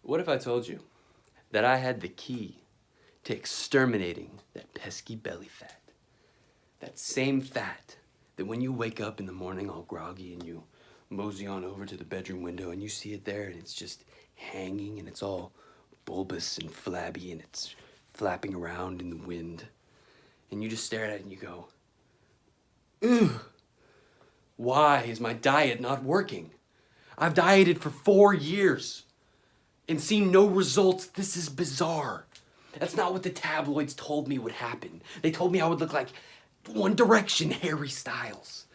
What if I told you that I had the key to exterminating that pesky belly fat? That same fat that when you wake up in the morning all groggy and you mosey on over to the bedroom window and you see it there and it's just hanging and it's all bulbous and flabby and it's flapping around in the wind. And you just stare at it and you go, "Ugh, why is my diet not working? I've dieted for 4 years and seen no results. This is bizarre. That's not what the tabloids told me would happen. They told me I would look like One Direction Harry Styles."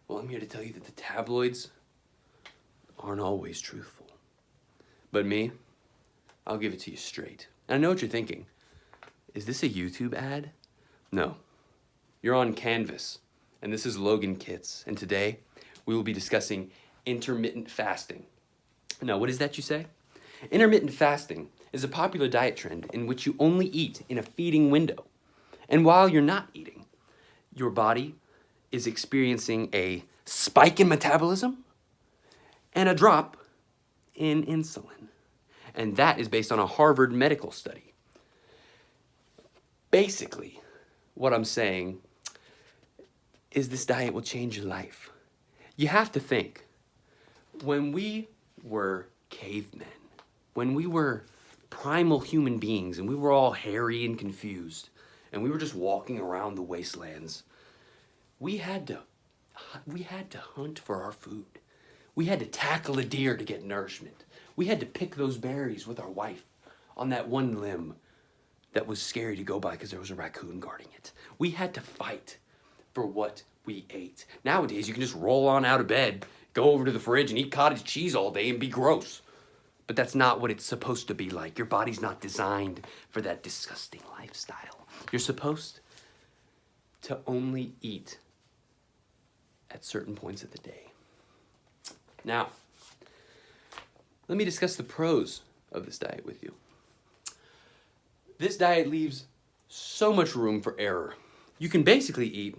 Well, I'm here to tell you that the tabloids aren't always truthful. But me, I'll give it to you straight. And I know what you're thinking. Is this a YouTube ad? No. You're on Canvas, and this is Logan Kitts, and today we will be discussing intermittent fasting. Now, what is that you say? Intermittent fasting is a popular diet trend in which you only eat in a feeding window. And while you're not eating, your body is experiencing a spike in metabolism and a drop in insulin. And that is based on a Harvard medical study. Basically, what I'm saying is this diet will change your life. You have to think, when we were cavemen, when we were primal human beings and we were all hairy and confused and we were just walking around the wastelands, we had to hunt for our food. We had to tackle a deer to get nourishment. We had to pick those berries with our wife on that one limb that was scary to go by because there was a raccoon guarding it. We had to fight for what we ate. Nowadays, you can just roll on out of bed, go over to the fridge and eat cottage cheese all day and be gross. But that's not what it's supposed to be like. Your body's not designed for that disgusting lifestyle. You're supposed to only eat at certain points of the day. Now, let me discuss the pros of this diet with you. This diet leaves so much room for error. You can basically eat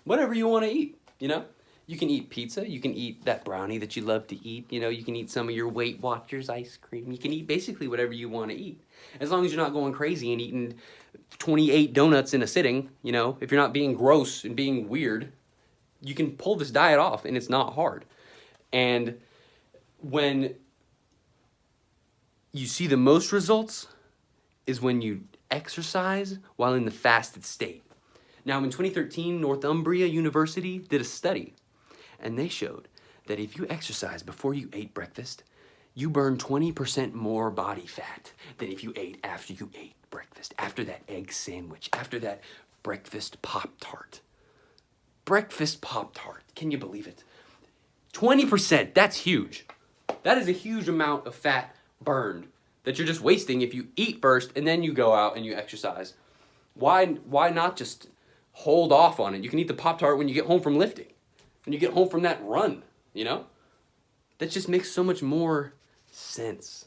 whatever you want to eat, you know? You can eat pizza, you can eat that brownie that you love to eat, you know, you can eat some of your Weight Watchers ice cream, you can eat basically whatever you want to eat. As long as you're not going crazy and eating 28 donuts in a sitting, you know, if you're not being gross and being weird, you can pull this diet off and it's not hard. And when you see the most results is when you exercise while in the fasted state. Now, in 2013, Northumbria University did a study, and they showed that if you exercise before you ate breakfast, you burn 20% more body fat than if you ate after you ate breakfast, after that egg sandwich, after that breakfast Pop-Tart. Breakfast Pop-Tart, can you believe it? 20%, that's huge. That is a huge amount of fat burned that you're just wasting if you eat first and then you go out and you exercise. Why not just hold off on it? You can eat the Pop-Tart when you get home from lifting, when you get home from that run, you know? That just makes so much more sense.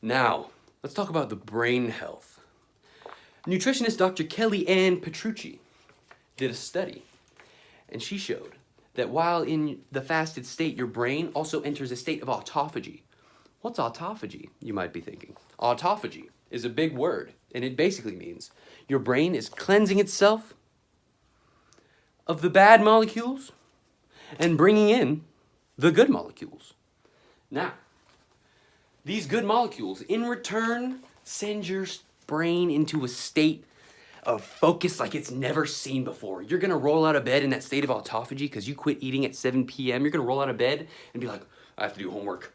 Now, let's talk about the brain health. Nutritionist Dr. Kelly Ann Petrucci did a study, and she showed that while in the fasted state, your brain also enters a state of autophagy. What's autophagy, you might be thinking? Autophagy is a big word, and it basically means your brain is cleansing itself of the bad molecules and bringing in the good molecules. Now, these good molecules, in return, send your brain into a state of focus like it's never seen before. You're gonna roll out of bed in that state of autophagy because you quit eating at 7 p.m. You're gonna roll out of bed and be like, I have to do homework.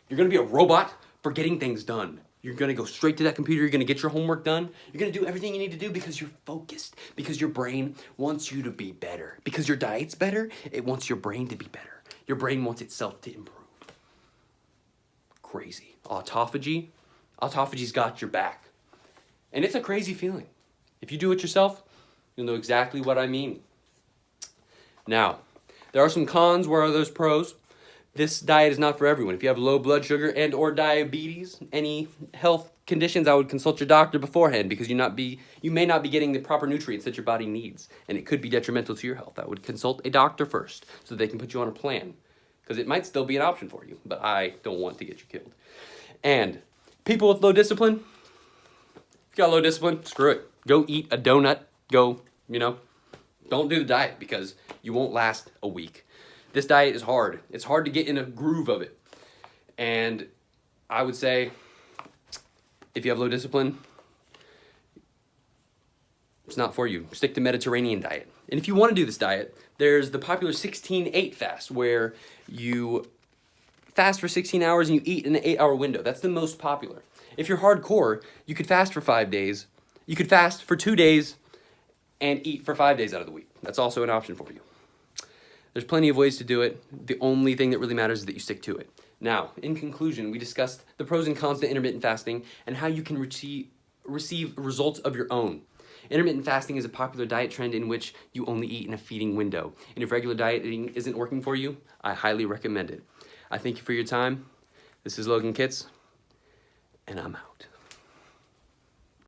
You're gonna be a robot for getting things done. You're gonna go straight to that computer, you're gonna get your homework done. You're gonna do everything you need to do because you're focused, because your brain wants you to be better. Because your diet's better, it wants your brain to be better. Your brain wants itself to improve. Crazy. Autophagy's got your back. And it's a crazy feeling. If you do it yourself, you'll know exactly what I mean. Now, there are some cons. Where are those pros? This diet is not for everyone. If you have low blood sugar and or diabetes, any health conditions, I would consult your doctor beforehand because you may not be getting the proper nutrients that your body needs, and it could be detrimental to your health. I would consult a doctor first so they can put you on a plan. because it might still be an option for you, but I don't want to get you killed. And people with low discipline, if you got low discipline, screw it. Go eat a donut. Go, don't do the diet because you won't last a week. This diet is hard. It's hard to get in a groove of it. And I would say, if you have low discipline, it's not for you. Stick to Mediterranean diet. And if you want to do this diet, there's the popular 16-8 fast, where you fast for 16 hours and you eat in an 8-hour window. That's the most popular. If you're hardcore, you could fast for 5 days. You could fast for 2 days and eat for 5 days out of the week. That's also an option for you. There's plenty of ways to do it. The only thing that really matters is that you stick to it. Now, in conclusion, we discussed the pros and cons to intermittent fasting and how you can receive results of your own. Intermittent fasting is a popular diet trend in which you only eat in a feeding window. And if regular dieting isn't working for you, I highly recommend it. I thank you for your time. This is Logan Kitts, and I'm out.